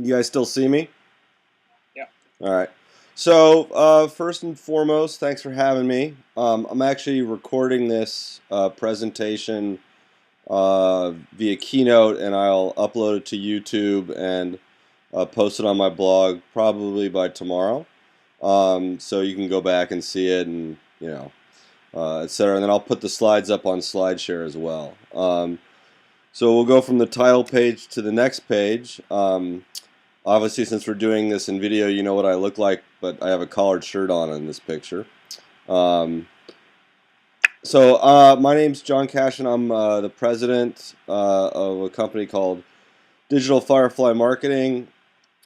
You guys still see me? Yeah. All right. So, first and foremost, thanks for having me. I'm actually recording this presentation via Keynote, and I'll upload it to YouTube and post it on my blog probably by tomorrow. So you can go back and see it, and etc. And then I'll put the slides up on SlideShare as well. So we'll go from the title page to the next page. Obviously, since we're doing this in video, you know what I look like, but I have a collared shirt on in this picture. Um, my name's John Cash, and I'm the president of a company called Digital Firefly Marketing.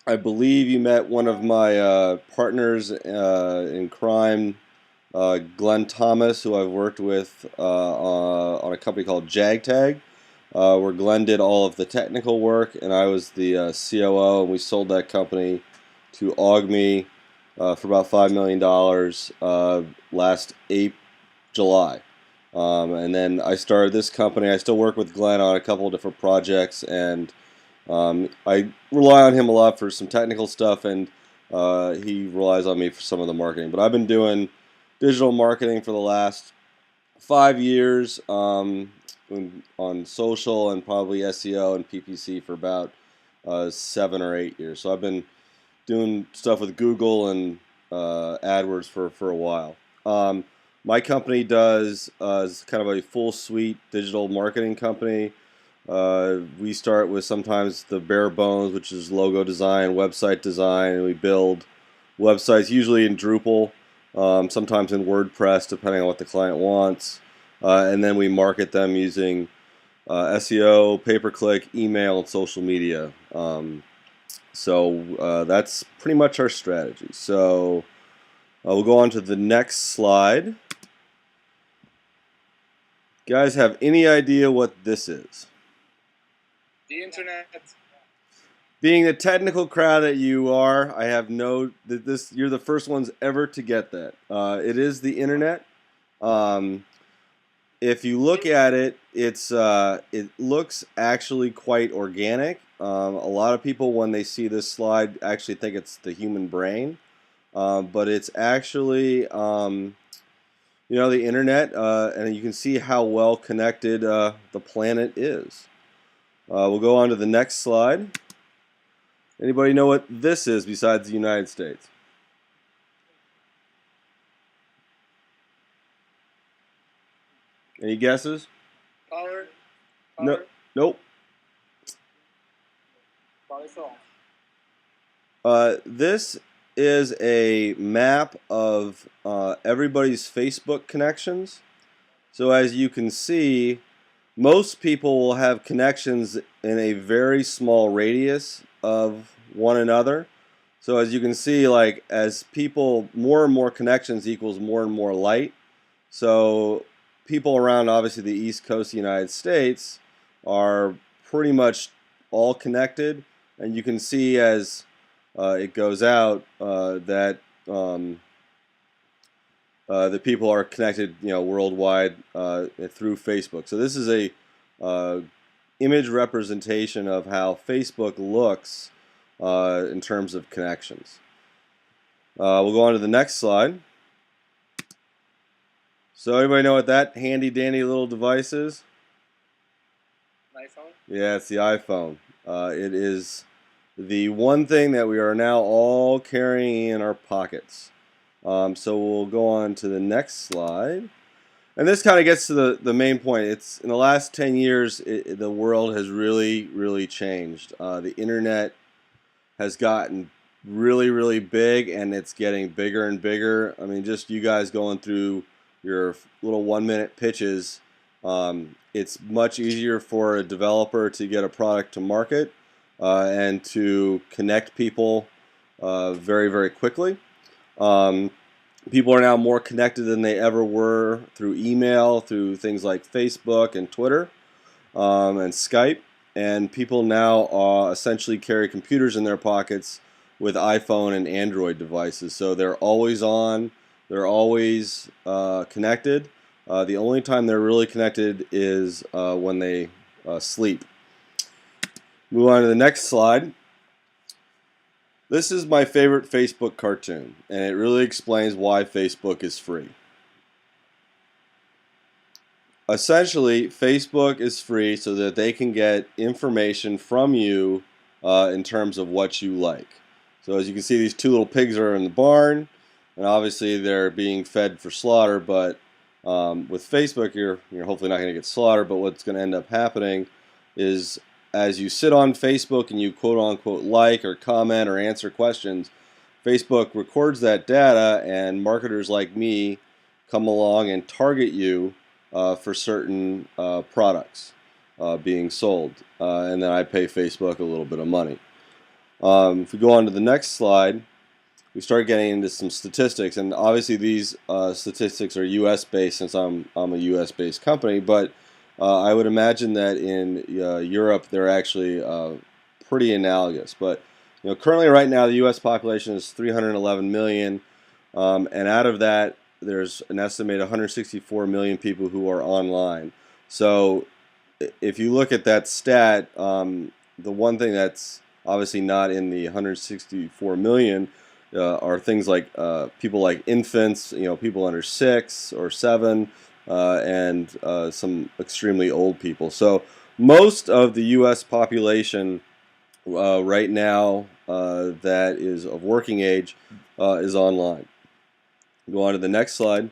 I believe you met one of my partners in crime, Glenn Thomas, who I've worked with on a company called JagTag, where Glenn did all of the technical work, and I was the COO, and we sold that company to Augme for about $5 million last July. And then I started this company. I still work with Glenn on a couple of different projects, and I rely on him a lot for some technical stuff, and he relies on me for some of the marketing. But I've been doing digital marketing for the last 5 years on social and probably SEO and PPC for about 7 or 8 years. So I've been doing stuff with Google and AdWords for a while. My company does is kind of a full suite digital marketing company. We start with sometimes the bare bones, which is logo design, website design, and we build websites usually in Drupal, sometimes in WordPress, depending on what the client wants. And then we market them using SEO, pay-per-click, email, and social media. That's pretty much our strategy. So we'll go on to the next slide. Guys, have any idea what this is? The internet. Being the technical crowd that you are, I have you're the first ones ever to get that. It is the internet. If you look at it, it looks actually quite organic. A lot of people, when they see this slide, actually think it's the human brain, but it's actually the internet, and you can see how well connected the planet is. We'll go on to the next slide. Anybody know what this is besides the United States? Any guesses? Power. No. Nope. This is a map of everybody's Facebook connections. So as you can see, most people will have connections in a very small radius of one another. So as you can see, like as people, more and more connections equals more and more light. So people around obviously the East Coast of the United States are pretty much all connected, and you can see as it goes out that the people are connected, worldwide through Facebook. So this is a image representation of how Facebook looks in terms of connections. We'll go on to the next slide. So everybody know what that handy dandy little device is? iPhone? Yeah, it's the iPhone. It is the one thing that we are now all carrying in our pockets. So we'll go on to the next slide. And this kind of gets to the main point. It's in the last 10 years, the world has really, really changed. The internet has gotten really, really big, and it's getting bigger and bigger. I mean, just you guys going through your little 1-minute pitches, it's much easier for a developer to get a product to market and to connect people very, very quickly. People are now more connected than they ever were through email, through things like Facebook and Twitter and Skype. And people now essentially carry computers in their pockets with iPhone and Android devices. So they're always on, they're always connected. The only time they're really connected is when they sleep. Move on to the next slide. This is my favorite Facebook cartoon, and it really explains why Facebook is free. Essentially, Facebook is free so that they can get information from you in terms of what you like. So as you can see, these two little pigs are in the barn, and obviously they're being fed for slaughter, but with Facebook, you're hopefully not going to get slaughtered, but what's going to end up happening is as you sit on Facebook and you quote-unquote like or comment or answer questions, Facebook records that data, and marketers like me come along and target you for certain products being sold, and then I pay Facebook a little bit of money. If we go on to the next slide, we start getting into some statistics, and obviously these statistics are U.S. based since I'm a U.S. based company, but I would imagine that in Europe they're actually pretty analogous. But currently right now the U.S. population is 311 million, and out of that there's an estimated 164 million people who are online. So if you look at that stat, the one thing that's obviously not in the 164 million are things like people like infants, people under 6 or 7, and some extremely old people. So most of the U.S. population right now that is of working age is online. Go on to the next slide.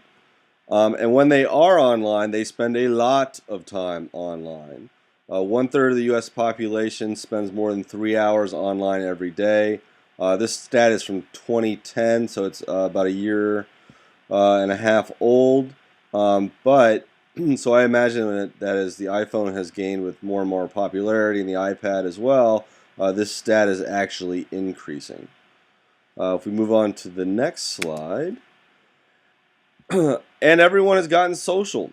And when they are online, they spend a lot of time online. 1/3 of the U.S. population spends more than 3 hours online every day. This stat is from 2010, so it's about a year and a half old. But so I imagine that as the iPhone has gained with more and more popularity, and the iPad as well, this stat is actually increasing. If we move on to the next slide, and everyone has gotten social.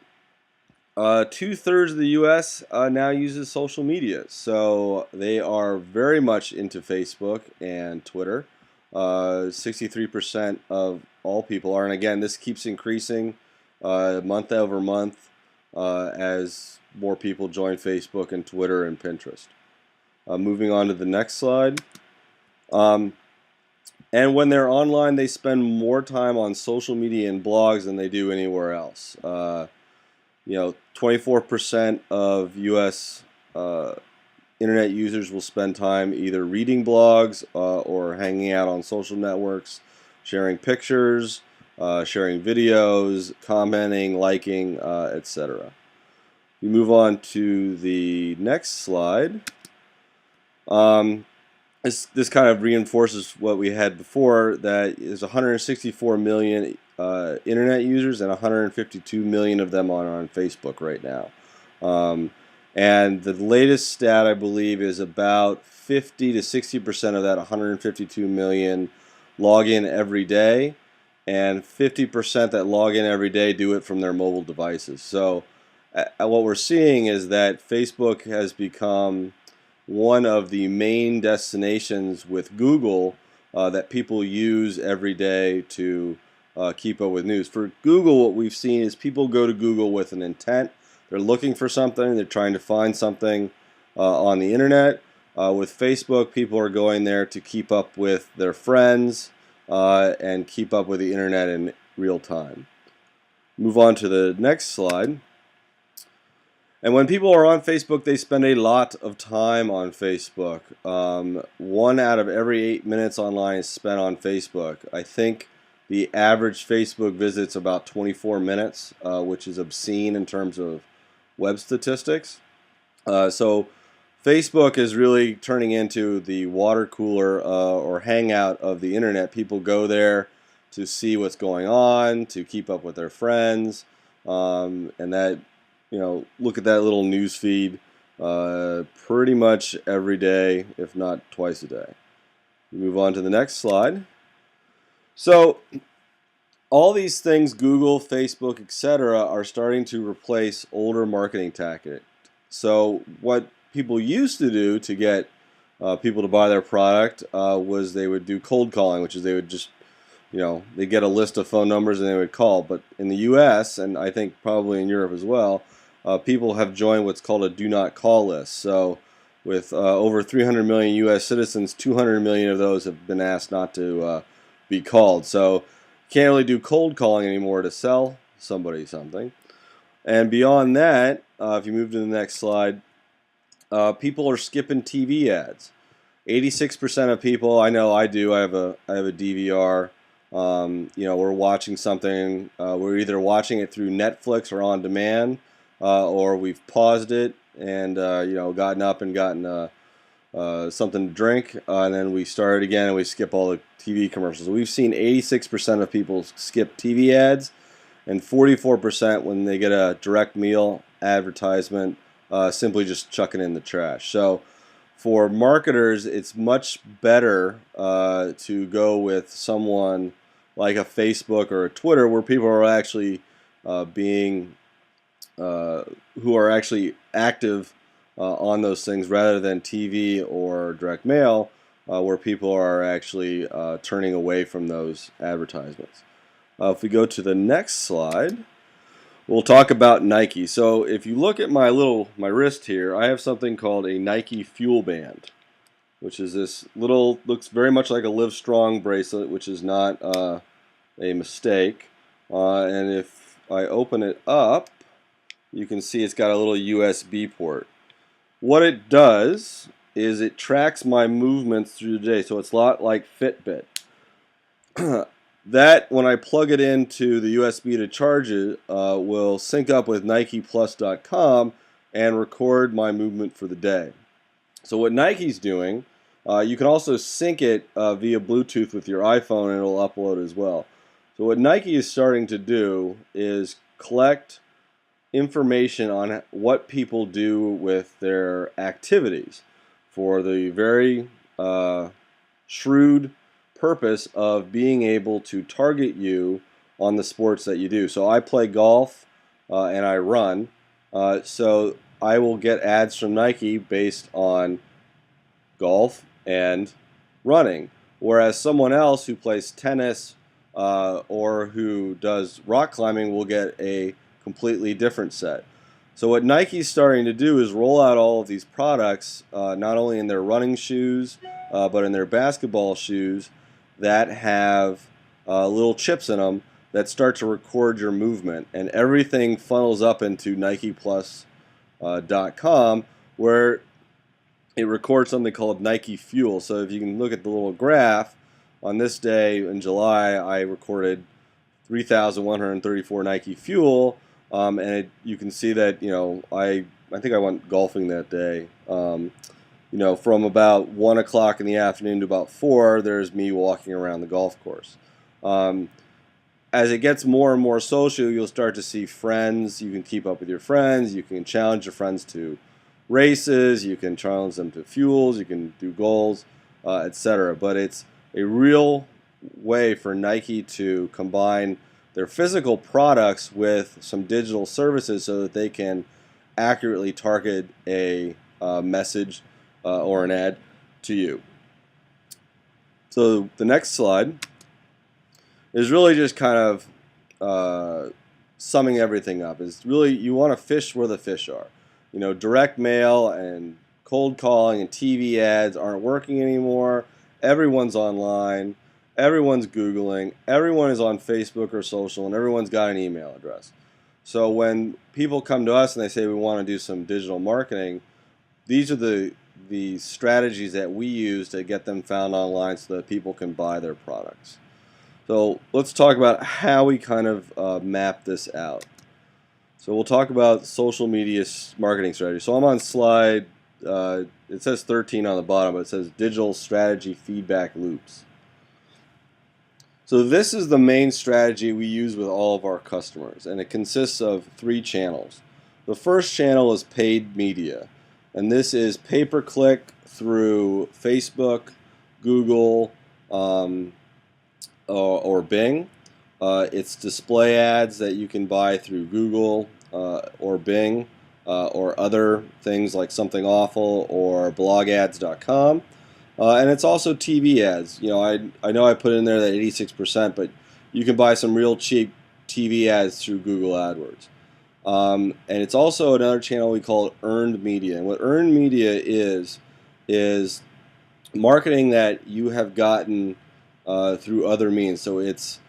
2/3 of the U.S. Now uses social media, so they are very much into Facebook and Twitter. 63% of all people are, and again, this keeps increasing month over month as more people join Facebook and Twitter and Pinterest. Moving on to the next slide. And when they're online, they spend more time on social media and blogs than they do anywhere else. 24% of U.S. Internet users will spend time either reading blogs or hanging out on social networks, sharing pictures, sharing videos, commenting, liking, etc. We move on to the next slide. This kind of reinforces what we had before, that there's 164 million internet users, and 152 million of them are on Facebook right now. And the latest stat, I believe, is about 50 to 60% of that 152 million log in every day, and 50% that log in every day do it from their mobile devices. So what we're seeing is that Facebook has become one of the main destinations with Google that people use every day to keep up with news. For Google, what we've seen is people go to Google with an intent. They're looking for something. They're trying to find something on the internet. With Facebook, people are going there to keep up with their friends and keep up with the internet in real time. Move on to the next slide. And when people are on Facebook, they spend a lot of time on Facebook. 1 out of every 8 minutes online is spent on Facebook. I think the average Facebook visit's about 24 minutes, which is obscene in terms of web statistics. So Facebook is really turning into the water cooler or hangout of the internet. People go there to see what's going on, to keep up with their friends, and that, look at that little news feed pretty much every day, if not twice a day. We move on to the next slide. So all these things, Google, Facebook, etc., are starting to replace older marketing tactics. So what people used to do to get people to buy their product was they would do cold calling, which is they would just, they get a list of phone numbers and they would call. But in the U.S., and I think probably in Europe as well, people have joined what's called a do not call list. So with over 300 million U.S. citizens. 200 million of those have been asked not to be called. So you can't really do cold calling anymore to sell somebody something. And beyond that, if you move to the next slide, people are skipping TV ads. 86% of people, I know I do. I have a DVR. We're watching something. We're either watching it through Netflix or on demand, or we've paused it and gotten up and gotten something to drink, and then we start again and we skip all the TV commercials. We've seen 86% of people skip TV ads, and 44% when they get a direct meal advertisement simply just chuck it in the trash. So for marketers, it's much better to go with someone like a Facebook or a Twitter, where people are actually who are actually active on those things, rather than TV or direct mail, where people are actually turning away from those advertisements. If we go to the next slide, we'll talk about Nike. So if you look at my wrist here, I have something called a Nike Fuel Band, which is this looks very much like a Live Strong bracelet, which is not a mistake. And if I open it up, you can see it's got a little USB port. What it does is it tracks my movements through the day, so it's a lot like Fitbit. That, when I plug it into the USB to charge it, will sync up with NikePlus.com and record my movement for the day. So what Nike's doing, you can also sync it via Bluetooth with your iPhone, and it'll upload as well. So what Nike is starting to do is collect information on what people do with their activities for the very shrewd purpose of being able to target you on the sports that you do. So I play golf and I run, so I will get ads from Nike based on golf and running, whereas someone else who plays tennis or who does rock climbing will get a completely different set. So what Nike's starting to do is roll out all of these products, not only in their running shoes, but in their basketball shoes, that have little chips in them that start to record your movement, and everything funnels up into NikePlus.com, where it records something called Nike Fuel. So if you can look at the little graph, on this day in July, I recorded 3,134 Nike Fuel, and you can see that I think I went golfing that day. From about 1 o'clock in the afternoon to about 4, there's me walking around the golf course. As it gets more and more social, you'll start to see friends. You can keep up with your friends. You can challenge your friends to races. You can challenge them to fuels. You can do goals, etc. But it's a real way for Nike to combine their physical products with some digital services so that they can accurately target a message or an ad to you. So the next slide is really just kind of summing everything up. Is really, you want to fish where the fish are. Direct mail and cold calling and TV ads aren't working anymore. Everyone's online. Everyone's Googling. Everyone is on Facebook or social, and everyone's got an email address. So when people come to us and they say we want to do some digital marketing, these are the strategies that we use to get them found online so that people can buy their products. So let's talk about how we kind of map this out. So we'll talk about social media marketing strategy. So I'm on slide, it says 13 on the bottom, but it says digital strategy feedback loops. So this is the main strategy we use with all of our customers, and it consists of 3 channels. The first channel is paid media, and this is pay-per-click through Facebook, Google, or Bing. It's display ads that you can buy through Google or Bing or other things like Something Awful or blogads.com. And it's also TV ads. I know I put in there that 86%, but you can buy some real cheap TV ads through Google AdWords. And it's also another channel we call earned media. And what earned media is marketing that you have gotten through other means. So it's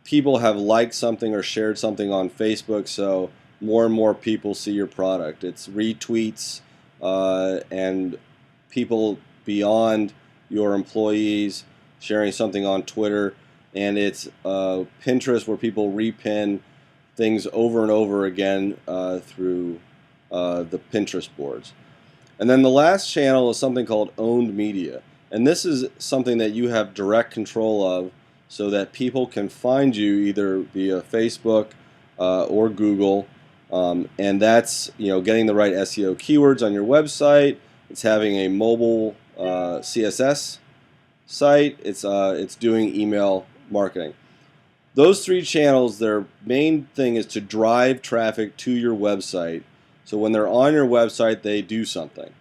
people have liked something or shared something on Facebook, so more and more people see your product. It's retweets and people beyond your employees sharing something on Twitter, and it's Pinterest where people repin things over and over again through the Pinterest boards. And then the last channel is something called owned media, and this is something that you have direct control of, so that people can find you either via Facebook or Google, and that's getting the right SEO keywords on your website. It's having a mobile CSS site. It's doing email marketing. Those three channels, their main thing is to drive traffic to your website. So when they're on your website, they do something.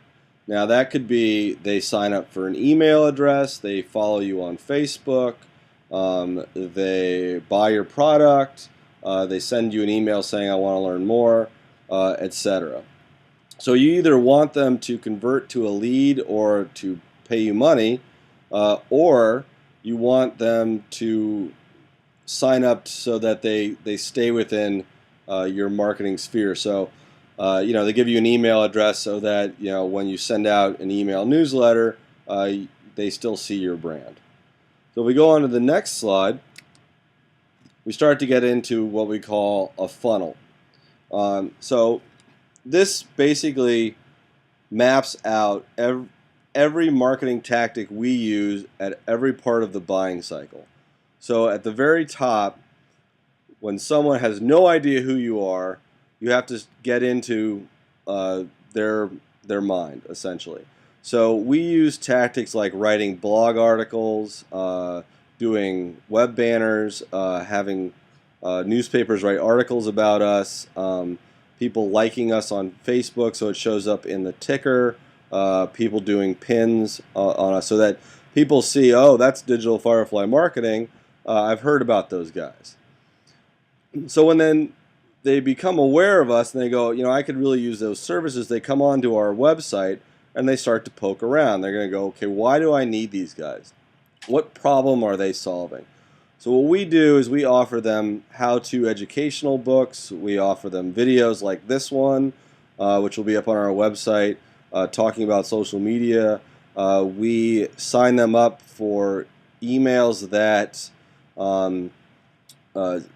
Now that could be they sign up for an email address, they follow you on Facebook, they buy your product, they send you an email saying I want to learn more, etc. So you either want them to convert to a lead or to pay you money, or you want them to sign up so that they stay within your marketing sphere. So they give you an email address so that when you send out an email newsletter, they still see your brand. So if we go on to the next slide, we start to get into what we call a funnel. So this basically maps out every marketing tactic we use at every part of the buying cycle. So at the very top, when someone has no idea who you are, you have to get into their mind, essentially. So we use tactics like writing blog articles, doing web banners, having newspapers write articles about us, people liking us on Facebook so it shows up in the ticker, people doing pins on us so that people see, oh, that's Digital Firefly Marketing. I've heard about those guys. So when then they become aware of us and they go, I could really use those services, they come onto our website and they start to poke around. They're going to go, okay, why do I need these guys? What problem are they solving? So what we do is we offer them how-to educational books. We offer them videos like this one, which will be up on our website, talking about social media. We sign them up for emails that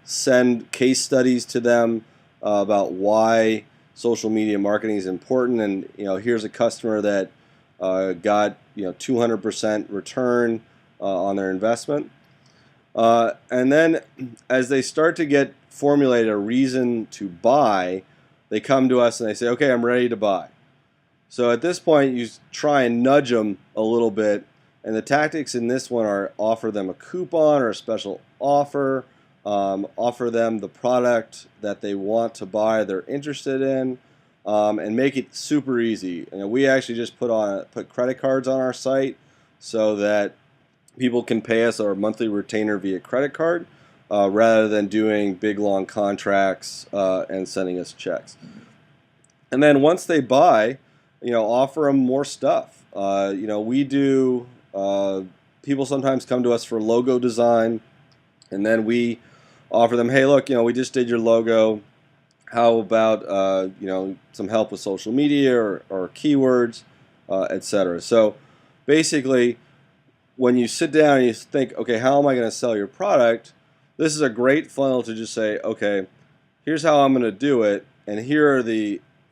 send case studies to them about why social media marketing is important. And here's a customer that got 200% return on their investment. And then as they start to formulate a reason to buy, they come to us and they say, okay, I'm ready to buy. So at this point, you try and nudge them a little bit. And the tactics in this one are offer them a coupon or a special offer, offer them the product that they want to buy, they're interested in, and make it super easy. We actually just put credit cards on our site so that people can pay us our monthly retainer via credit card rather than doing big long contracts and sending us checks. And then once they buy, offer them more stuff. We do. People sometimes come to us for logo design, and then we offer them, hey, look, we just did your logo. How about some help with social media or keywords, etc. So basically, when you sit down and you think, okay, how am I going to sell your product? This is a great funnel to just say, okay, here's how I'm going to do it, and here are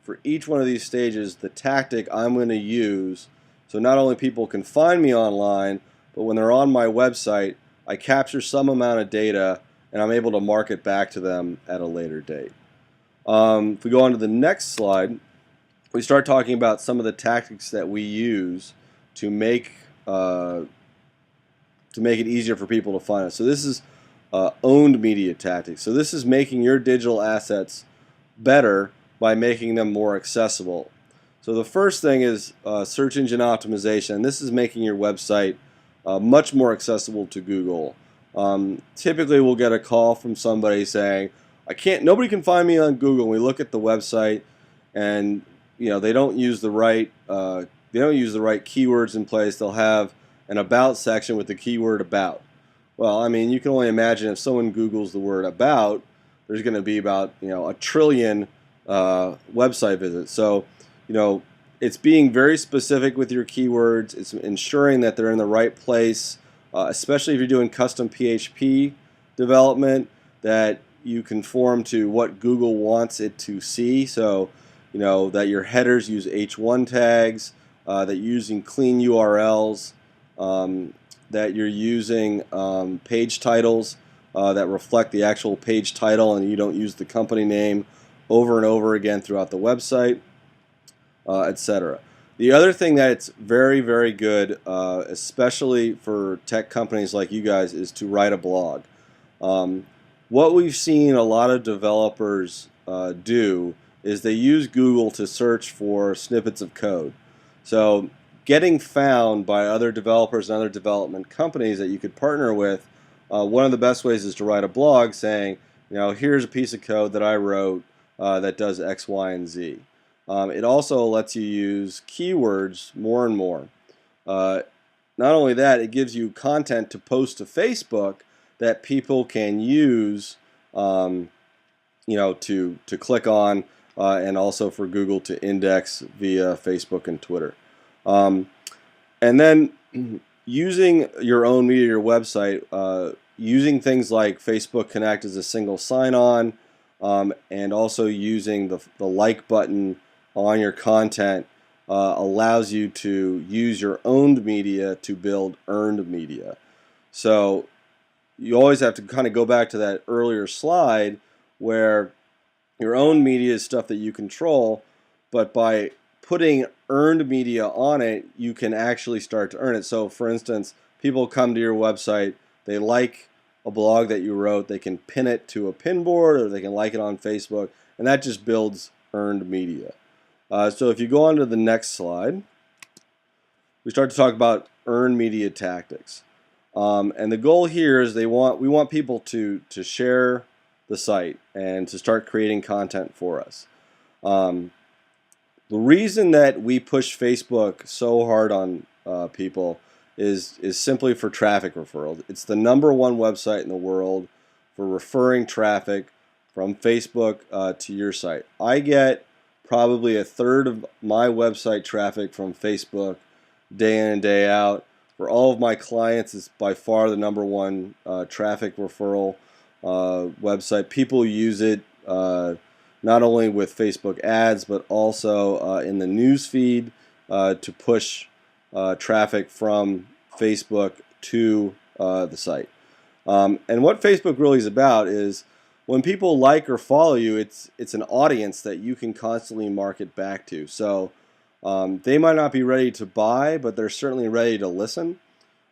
for each one of these stages, the tactic I'm going to use. So not only people can find me online, but when they're on my website, I capture some amount of data and I'm able to market back to them at a later date. If we go on to the next slide, we start talking about some of the tactics that we use to make it easier for people to find us. So this is owned media tactics. So this is making your digital assets better by making them more accessible. So the first thing is search engine optimization. This is making your website much more accessible to Google. Typically we'll get a call from somebody saying, Nobody can find me on Google. We look at the website, and they don't use the right keywords in place. They'll have an about section with the keyword about. Well, I mean, you can only imagine if someone Googles the word about, there's going to be about a trillion website visits. So it's being very specific with your keywords. It's ensuring that they're in the right place, especially if you're doing custom PHP development, that you conform to what Google wants it to see. So, that your headers use H1 tags, that you're using clean URLs, that you're using page titles that reflect the actual page title, and you don't use the company name over and over again throughout the website, etc. The other thing that's very, very good, especially for tech companies like you guys, is to write a blog. What we've seen a lot of developers do is they use Google to search for snippets of code. So getting found by other developers and other development companies that you could partner with, one of the best ways is to write a blog saying, here's a piece of code that I wrote that does X, Y, and Z. It also lets you use keywords more and more. Not only that, it gives you content to post to Facebook that people can use, to click on, and also for Google to index via Facebook and Twitter. And then using your own media, your website, using things like Facebook Connect as a single sign-on, and also using the like button on your content allows you to use your owned media to build earned media. So you always have to kind of go back to that earlier slide where your own media is stuff that you control, but by putting earned media on it, you can actually start to earn it. So for instance, people come to your website, they like a blog that you wrote, they can pin it to a pin board, or they can like it on Facebook, and that just builds earned media. So if you go on to the next slide, we start to talk about earned media tactics. And the goal here is we want people to share the site and to start creating content for us. The reason that we push Facebook so hard on people is simply for traffic referrals. It's the #1 website in the world for referring traffic from Facebook to your site. I get probably a third of my website traffic from Facebook day in and day out. For all of my clients, it's by far the #1 traffic referral website. People use it not only with Facebook ads, but also in the news feed to push traffic from Facebook to the site. And what Facebook really is about is when people like or follow you, it's an audience that you can constantly market back to. So they might not be ready to buy, but they're certainly ready to listen.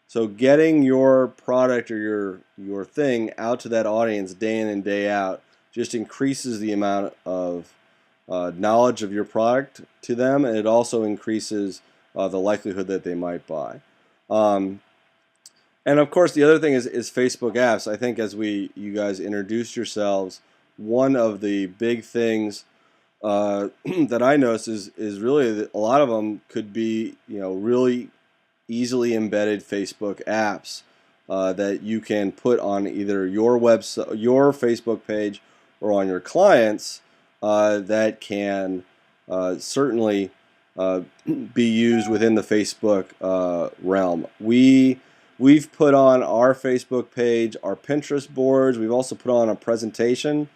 So getting your product or your thing out to that audience day in and day out just increases the amount of knowledge of your product to them, and it also increases the likelihood that they might buy. And of course, the other thing is Facebook apps. I think as you guys introduce yourselves, one of the big things that I notice is really that a lot of them could be really easily embedded Facebook apps that you can put on either your website, your Facebook page, or on your clients that can certainly be used within the Facebook realm. We've put on our Facebook page, our Pinterest boards. We've also put on a presentation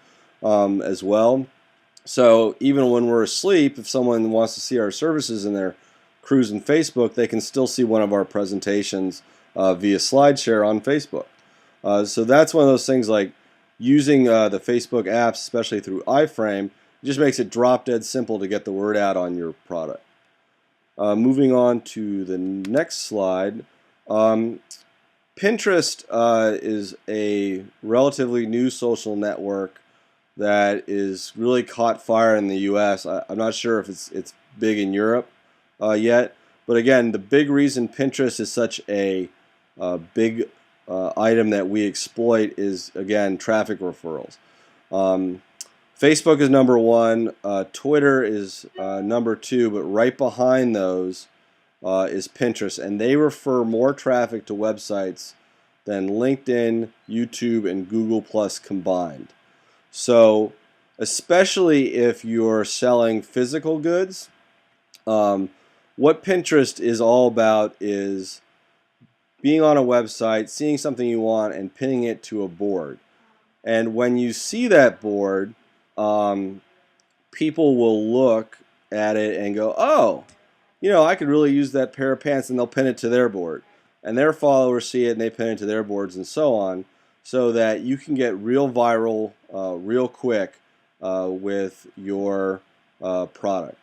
as well. So even when we're asleep, if someone wants to see our services and they're cruising Facebook, they can still see one of our presentations via SlideShare on Facebook. So that's one of those things, like using the Facebook apps, especially through iFrame, just makes it drop dead simple to get the word out on your product. Moving on to the next slide. Pinterest is a relatively new social network that is really caught fire in the US. I'm not sure if it's big in Europe yet, but again, the big reason Pinterest is such a big item that we exploit is, again, traffic referrals. Facebook is number one. Twitter is number two, but right behind those is Pinterest, and they refer more traffic to websites than LinkedIn, YouTube, and Google Plus combined. So, especially if you're selling physical goods, what Pinterest is all about is being on a website, seeing something you want, and pinning it to a board. And when you see that board, people will look at it and go, oh, I could really use that pair of pants, and they'll pin it to their board. And their followers see it, and they pin it to their boards, and so on, so that you can get real viral real quick with your product.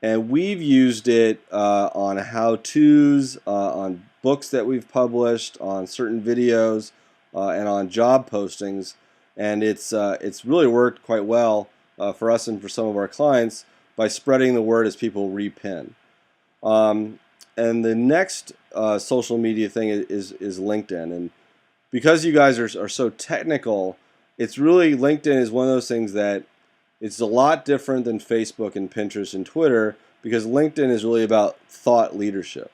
And we've used it on how-tos, on books that we've published, on certain videos, and on job postings. And it's really worked quite well for us and for some of our clients by spreading the word as people repin. And the next social media thing is LinkedIn. And because you guys are so technical, it's really, LinkedIn is one of those things that it's a lot different than Facebook and Pinterest and Twitter, because LinkedIn is really about thought leadership.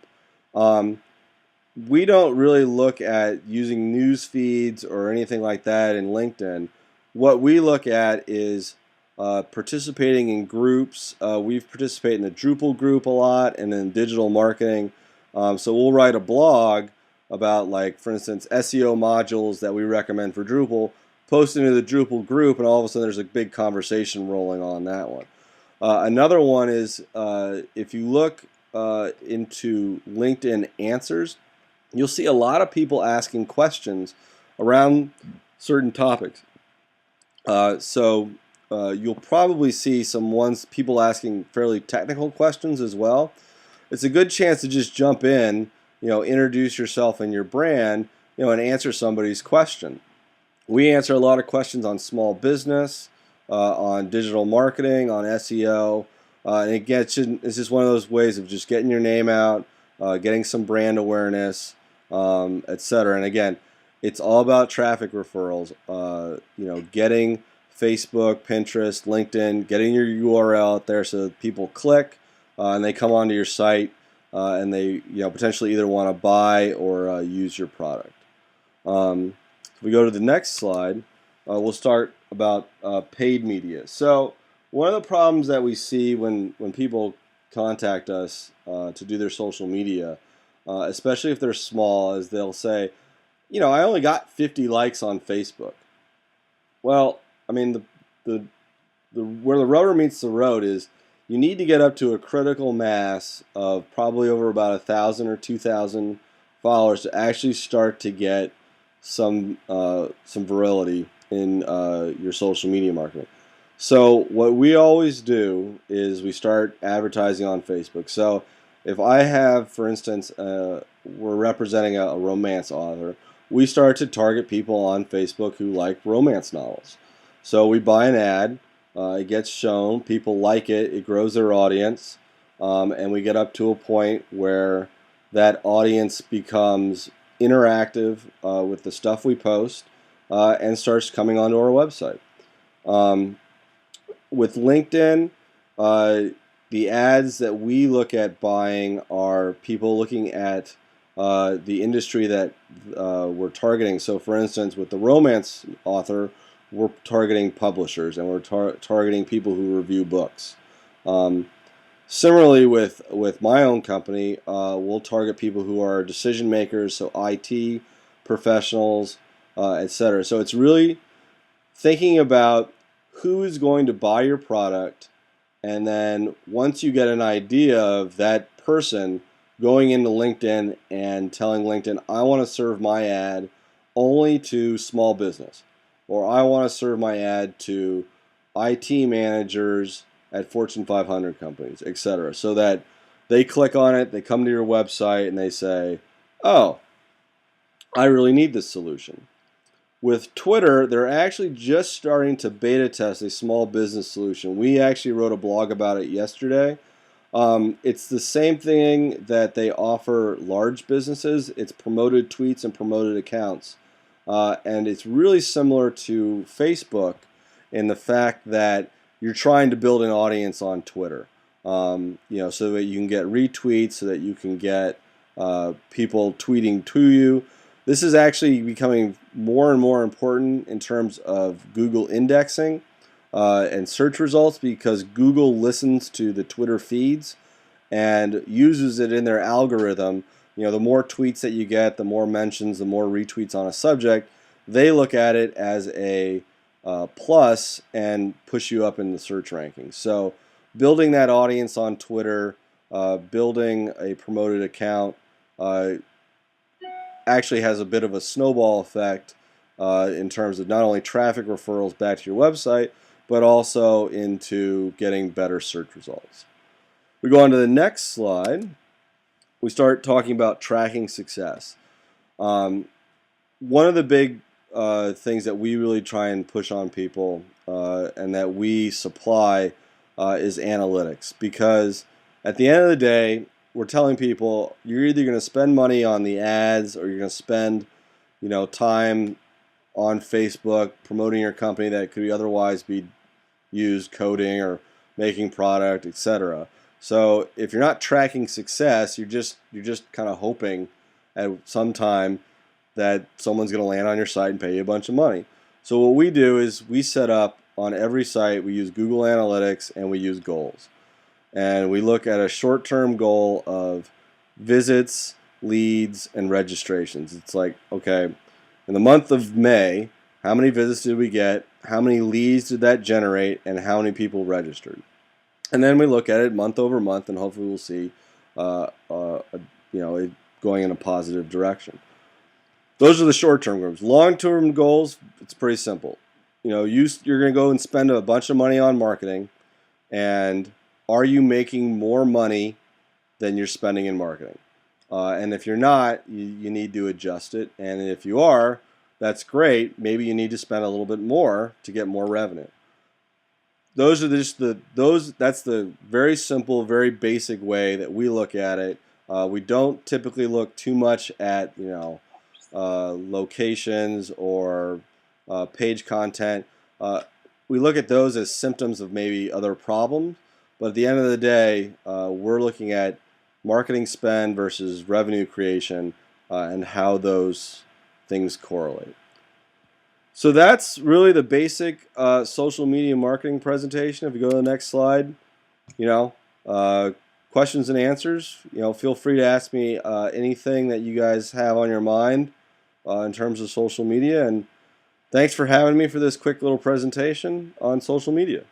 We don't really look at using news feeds or anything like that in LinkedIn. What we look at is participating in groups. We've participated in the Drupal group a lot, and in digital marketing. So we'll write a blog about, like, for instance, SEO modules that we recommend for Drupal, post into the Drupal group, and all of a sudden there's a big conversation rolling on that one. Another one is if you look into LinkedIn Answers, you'll see a lot of people asking questions around certain topics. So you'll probably see people asking fairly technical questions as well. It's a good chance to just jump in, introduce yourself and your brand, and answer somebody's question. We answer a lot of questions on small business, on digital marketing, on SEO, and it's just one of those ways of just getting your name out, getting some brand awareness, etc. And again, it's all about traffic referrals. Getting Facebook, Pinterest, LinkedIn, getting your URL out there so that people click and they come onto your site and they potentially either want to buy or use your product. If we go to the next slide, we'll start about paid media. So one of the problems that we see when people contact us to do their social media, especially if they're small, is they'll say, I only got 50 likes on Facebook. Well, I mean, where the rubber meets the road is you need to get up to a critical mass of probably over about 1,000 or 2,000 followers to actually start to get some virility in your social media marketing. So what we always do is we start advertising on Facebook. So if I have, for instance, we're representing a romance author, we start to target people on Facebook who like romance novels. So we buy an ad, it gets shown, people like it, it grows their audience, and we get up to a point where that audience becomes interactive with the stuff we post and starts coming onto our website. With LinkedIn, the ads that we look at buying are people looking at the industry that we're targeting. So for instance, with the romance author, we're targeting publishers, and we're targeting people who review books. Similarly, with my own company, we'll target people who are decision makers, so IT professionals, etc. So it's really thinking about who is going to buy your product, and then once you get an idea of that person, going into LinkedIn and telling LinkedIn, I want to serve my ad only to small business, or I want to serve my ad to IT managers at Fortune 500 companies, etc. So that they click on it, they come to your website, and they say, oh, I really need this solution. With Twitter, they're actually just starting to beta test a small business solution. We actually wrote a blog about it yesterday. It's the same thing that they offer large businesses. It's promoted tweets and promoted accounts. and it's really similar to Facebook in the fact that you're trying to build an audience on Twitter. So that you can get retweets, so that you can get people tweeting to you. This is actually becoming more and more important in terms of Google indexing and search results, because Google listens to the Twitter feeds and uses it in their algorithm. The more tweets that you get, the more mentions, the more retweets on a subject, they look at it as a plus and push you up in the search rankings. So building that audience on Twitter, building a promoted account, actually has a bit of a snowball effect in terms of not only traffic referrals back to your website, but also into getting better search results. We go on to the next slide. We start talking about tracking success. One of the big things that we really try and push on people and that we supply is analytics, because at the end of the day, we're telling people you're either going to spend money on the ads, or you're going to spend time on Facebook promoting your company that could otherwise be used coding or making product, etc. So if you're not tracking success, you're just kind of hoping at some time that someone's going to land on your site and pay you a bunch of money. So what we do is we set up on every site, we use Google Analytics and we use goals. And we look at a short-term goal of visits, leads, and registrations. It's like, okay, in the month of May, how many visits did we get? How many leads did that generate? And how many people registered? And then we look at it month over month, and hopefully we'll see it going in a positive direction. Those are the short-term goals. Long-term goals, it's pretty simple. You're going to go and spend a bunch of money on marketing, and are you making more money than you're spending in marketing? And if you're not, you need to adjust it. And if you are, that's great. Maybe you need to spend a little bit more to get more revenue. That's the very simple, very basic way that we look at it. We don't typically look too much at locations or page content. We look at those as symptoms of maybe other problems. But at the end of the day, we're looking at marketing spend versus revenue creation and how those things correlate. So that's really the basic social media marketing presentation. If you go to the next slide, questions and answers. Feel free to ask me anything that you guys have on your mind in terms of social media. And thanks for having me for this quick little presentation on social media.